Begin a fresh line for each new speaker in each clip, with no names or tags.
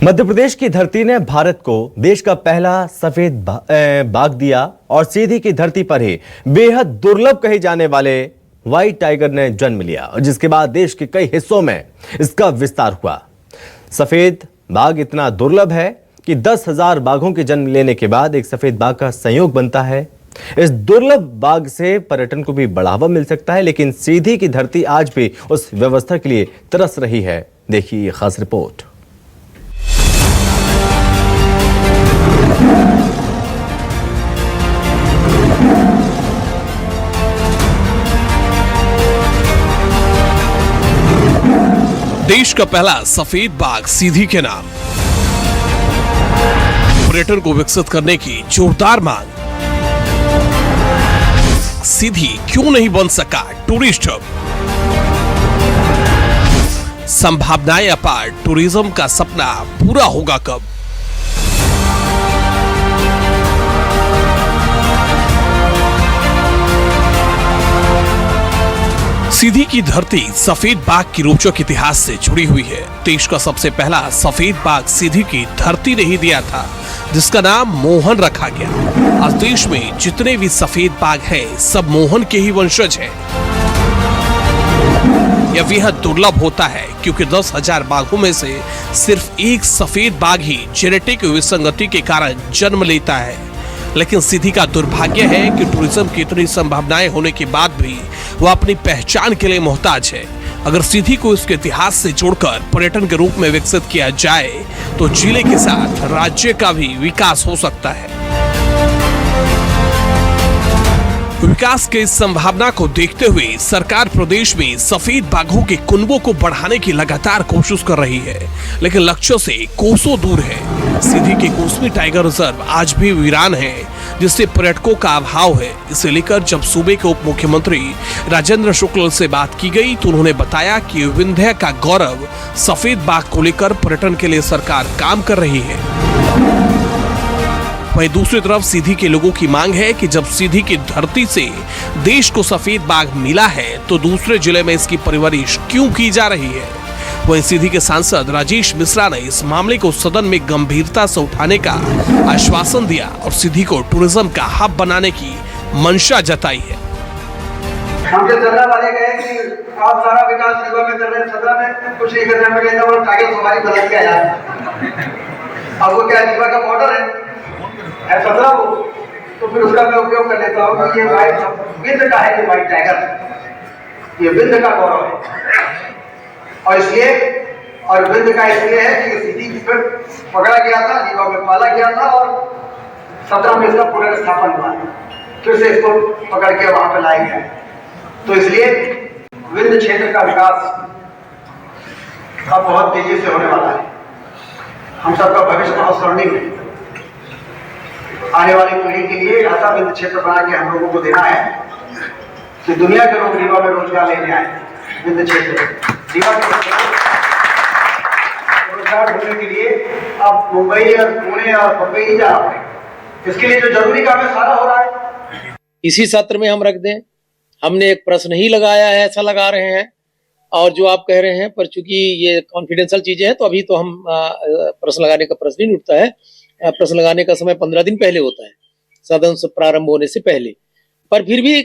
मध्य प्रदेश की धरती ने भारत को देश का पहला सफेद बाघ दिया और सीधी की धरती पर ही बेहद दुर्लभ कहे जाने वाले व्हाइट टाइगर ने जन्म लिया और जिसके बाद देश के कई हिस्सों में इसका विस्तार हुआ। सफेद बाघ इतना दुर्लभ है कि 10,000 बाघों के जन्म लेने के बाद एक सफेद बाघ का संयोग बनता है। इस दुर्लभ बाघ से पर्यटन को भी बढ़ावा मिल सकता है, लेकिन सीधी की धरती आज भी उस व्यवस्था के लिए तरस रही है। देखिए ये खास रिपोर्ट।
देश का पहला सफेद बाघ सीधी के नाम, पर्यटन को विकसित करने की जोरदार मांग। सीधी क्यों नहीं बन सका टूरिस्ट हब? संभावनाएं अपार, टूरिज्म का सपना पूरा होगा कब? सीधी की धरती सफेद बाघ की रोचक इतिहास से जुड़ी हुई है। देश का सबसे पहला सफेद बाघ सीधी की धरती ने ही दिया था, जिसका नाम मोहन रखा गया। आज देश में जितने भी सफेद बाघ हैं, सब मोहन के ही वंशज हैं। यह बेहद दुर्लभ होता है क्योंकि 10,000 बाघों में से सिर्फ एक सफेद बाघ ही जेनेटिक विसंगति के कारण जन्म लेता है। लेकिन सीधी का दुर्भाग्य है कि टूरिज्म की इतनी संभावनाएं होने के बाद भी वह अपनी पहचान के लिए मोहताज है। अगर सीधी को इसके इतिहास से जोड़कर पर्यटन के रूप में विकसित किया जाए तो जिले के साथ राज्य का भी विकास हो सकता है। विकास के इस संभावना को देखते हुए सरकार प्रदेश में सफेद बाघों के कुनबों को बढ़ाने की लगातार कोशिश कर रही है, लेकिन लक्ष्यों से कोसों दूर है। सीधी के कोसमी टाइगर रिजर्व आज भी वीरान है, जिससे पर्यटकों का अभाव है। इसे लेकर जब सूबे के उप मुख्यमंत्री राजेंद्र शुक्ल से बात की गई तो उन्होंने बताया कि विंध्य का गौरव सफेद बाघ को लेकर पर्यटन के लिए सरकार काम कर रही है। वहीं दूसरी तरफ सीधी के लोगों की मांग है कि जब सीधी की धरती से देश को सफेद बाघ मिला है तो दूसरे जिले में इसकी परवरिश क्यों की जा रही है। वहीं सीधी के सांसद राजेश मिश्रा ने इस मामले को सदन में गंभीरता से उठाने का आश्वासन दिया और सीधी को टूरिज्म का हब बनाने की मंशा जताई है।
हम जो चलने वाले गए कि आप सारा विकास रीवा में कर रहे हैं, सदन में कुछ नहीं करने में गए और टाइगर सवारी बदल गया यार। अब वो क्या रीवा का बॉर्डर है 17 को, तो फिर उसका मैं उपयोग कर लेता हूँ कि ये विंध्य का है, ये व्हाइट टाइगर, ये विंध्य का गौरव है। और इसलिए और विंध्य का इसलिए है कि सीधी पर पकड़ा गया था, रीवा में पाला गया था और 17 में इसका पुनर्स्थापन हुआ, फिर से इसको पकड़ के वहां पर लाया गया। तो इसलिए विंध्य क्षेत्र का विकास अब बहुत तेजी से होने वाला है। हम सबका भविष्य बहुत स्वर्णिम है। आने वाली पीढ़ी के लिए ऐसा विंध्य क्षेत्र बना के हम लोगों को देना है कि दुनिया के लोग रीवा में रोजगार लेने आए। विंध्य क्षेत्र रीवा के रोजगार ढूंढने के लिए अब मुंबई और पुणे और बम्बई ही जा रहे हैं। इसके लिए जो जरूरी काम है सारा हो रहा है।
इसी सत्र में हम रख दें। हमने एक प्रश्न ही लगाया है, ऐसा लगा रहे हैं, और जो आप कह रहे हैं, पर चूंकि ये कॉन्फिडेंशियल चीजें हैं तो अभी तो हम प्रश्न लगाने का प्रश्न नहीं उठता है। प्रश्न लगाने का समय 15 दिन पहले होता है, सदन से प्रारंभ होने से पहले। पर फिर भी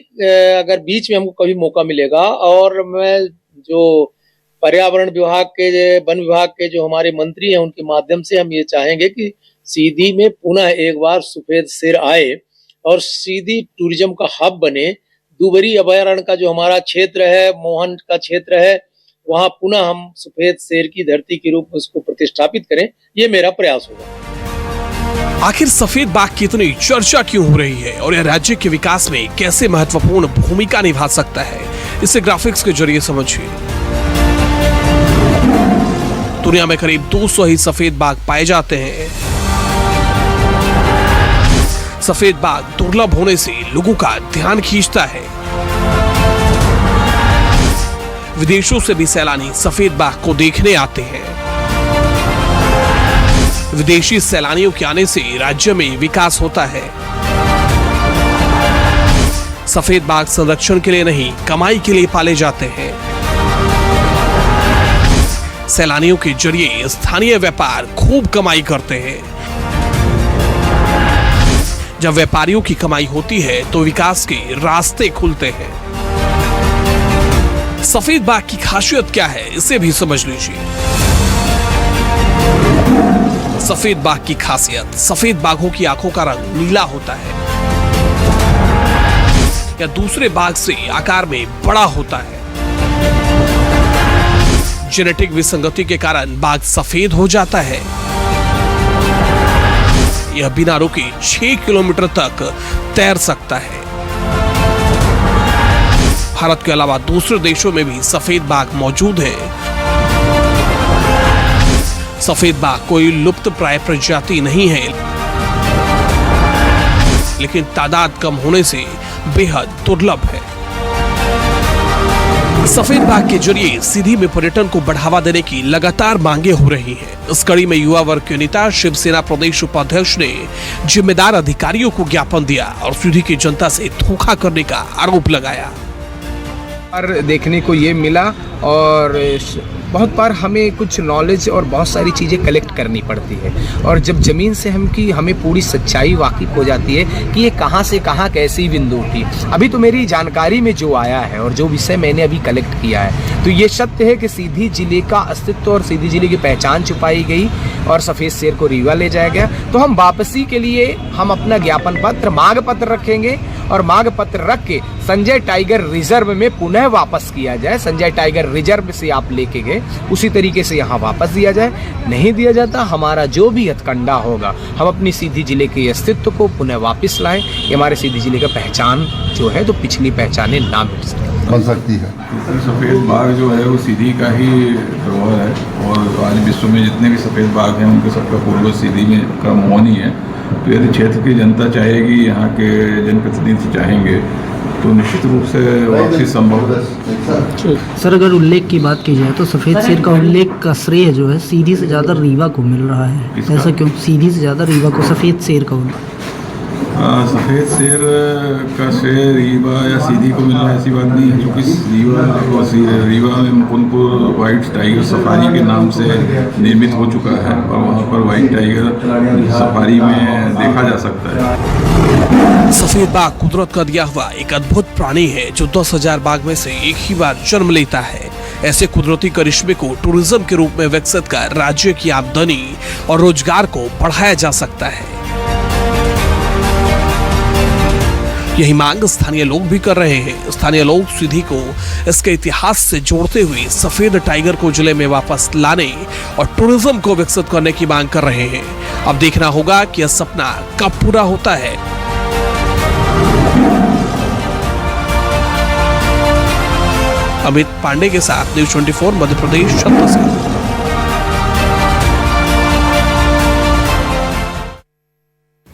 अगर बीच में हमको कभी मौका मिलेगा, और मैं जो पर्यावरण विभाग के, वन विभाग के जो हमारे मंत्री हैं, उनके माध्यम से हम ये चाहेंगे कि सीधी में पुनः एक बार सफेद शेर आए और सीधी टूरिज्म का हब बने। दुबरी अभयारण्य का जो हमारा क्षेत्र है, मोहन का क्षेत्र है, वहां पुनः हम सफेद शेर की धरती के रूप में उसको प्रतिष्ठापित करें। ये मेरा प्रयास होगा।
आखिर सफेद बाघ की इतनी चर्चा क्यों हो रही है और यह राज्य के विकास में कैसे महत्वपूर्ण भूमिका निभा सकता है, इसे ग्राफिक्स के जरिए समझिए। दुनिया में करीब 200 ही सफेद बाघ पाए जाते हैं। सफेद बाघ दुर्लभ होने से लोगों का ध्यान खींचता है। विदेशों से भी सैलानी सफेद बाघ को देखने आते हैं। विदेशी सैलानियों के आने से राज्य में विकास होता है। सफेद बाघ संरक्षण के लिए नहीं, कमाई के लिए पाले जाते हैं। सैलानियों के जरिए स्थानीय व्यापार खूब कमाई करते हैं। जब व्यापारियों की कमाई होती है तो विकास के रास्ते खुलते हैं। सफेद बाघ की खासियत क्या है, इसे भी समझ लीजिए। सफेद बाघ की खासियत, सफेद बाघों की आंखों का रंग नीला होता है या दूसरे बाघ से आकार में बड़ा होता है। जेनेटिक विसंगति के कारण बाघ सफेद हो जाता है। यह बिना रुके 6 किलोमीटर तक तैर सकता है। भारत के अलावा दूसरे देशों में भी सफेद बाघ मौजूद हैं। सफेद बाघ कोई लुप्त प्राय प्रजाति नहीं है, लेकिन तादाद कम होने से बेहद दुर्लभ है। सफेद बाघ के जरिए सीधी में पर्यटन को बढ़ावा देने की लगातार मांगे हो रही हैं। इस कड़ी में युवा वर्ग के नेता शिवसेना प्रदेश उपाध्यक्ष ने जिम्मेदार अधिकारियों को ज्ञापन दिया और सीधी की जनता से धोखा करने का आरोप लगाया।
और देखने को ये मिला और बहुत बार हमें कुछ नॉलेज और बहुत सारी चीज़ें कलेक्ट करनी पड़ती है और जब ज़मीन से हमें पूरी सच्चाई वाकिफ हो जाती है कि ये कहाँ से कहाँ कैसी बिंदु उठी। अभी तो मेरी जानकारी में जो आया है और जो विषय मैंने अभी कलेक्ट किया है तो ये सत्य है कि सीधी जिले का अस्तित्व और सीधी जिले की पहचान छुपाई गई और सफ़ेद शेर को रीवा ले जाया गया। तो हम वापसी के लिए हम अपना ज्ञापन पत्र मांग पत्र रखेंगे और मांग पत्र रख के संजय टाइगर रिजर्व में पुनः वापस किया जाए। संजय टाइगर रिजर्व से आप लेके गए उसी तरीके से यहाँ वापस दिया जाए। नहीं दिया जाता, हमारा जो भी हथकंडा होगा हम अपनी सीधी जिले के अस्तित्व को पुनः वापस लाएं। ये हमारे सीधी जिले का पहचान जो है तो पिछली पहचाने ना मिल
सकती है।
सफ़ेद बाघ जो है वो सीधी का ही धरोहर है और आज विश्व में जितने भी सफ़ेद बाघ हैं उनके सबका पूर्वज सीधी में का मोहन ही है। तो यदि क्षेत्र की जनता चाहेगी, यहाँ के जनप्रतिनिधि चाहेंगे तो निश्चित रूप से वापसी संभव है।
सर अगर उल्लेख की बात की जाए तो सफ़ेद शेर का उल्लेख का श्रेय जो है सीधी से ज़्यादा रीवा को मिल रहा है। ऐसा क्यों? सीधी से ज़्यादा रीवा को सफ़ेद शेर का उल्लेख।
सफ़ेद शेर का श्रेय रीवा या सीधी को मिलना ऐसी बात नहीं है, क्योंकि रीवा में मुकुंदपुर वाइट टाइगर सफारी के नाम से निर्मित हो चुका है और वहाँ पर वाइट टाइगर सफारी में देखा जा सकता है।
सफेद बाघ कुदरत का दिया हुआ एक अद्भुत प्राणी है जो 10,000 बाघ में से एक ही बार जन्म लेता है। ऐसे कुदरती करिश्मे को टूरिज्म के रूप में विकसित कर राज्य की आमदनी और रोजगार को बढ़ाया जा सकता है। यही मांग स्थानीय लोग भी कर रहे हैं। स्थानीय लोग सीधी को इसके इतिहास से जोड़ते हुए सफेद टाइगर को जिले में वापस लाने और टूरिज्म को विकसित करने की मांग कर रहे हैं। अब देखना होगा कि यह सपना कब पूरा होता है। अमित पांडे के साथ न्यूज़ 24 मध्य प्रदेश, छत्तीसगढ़।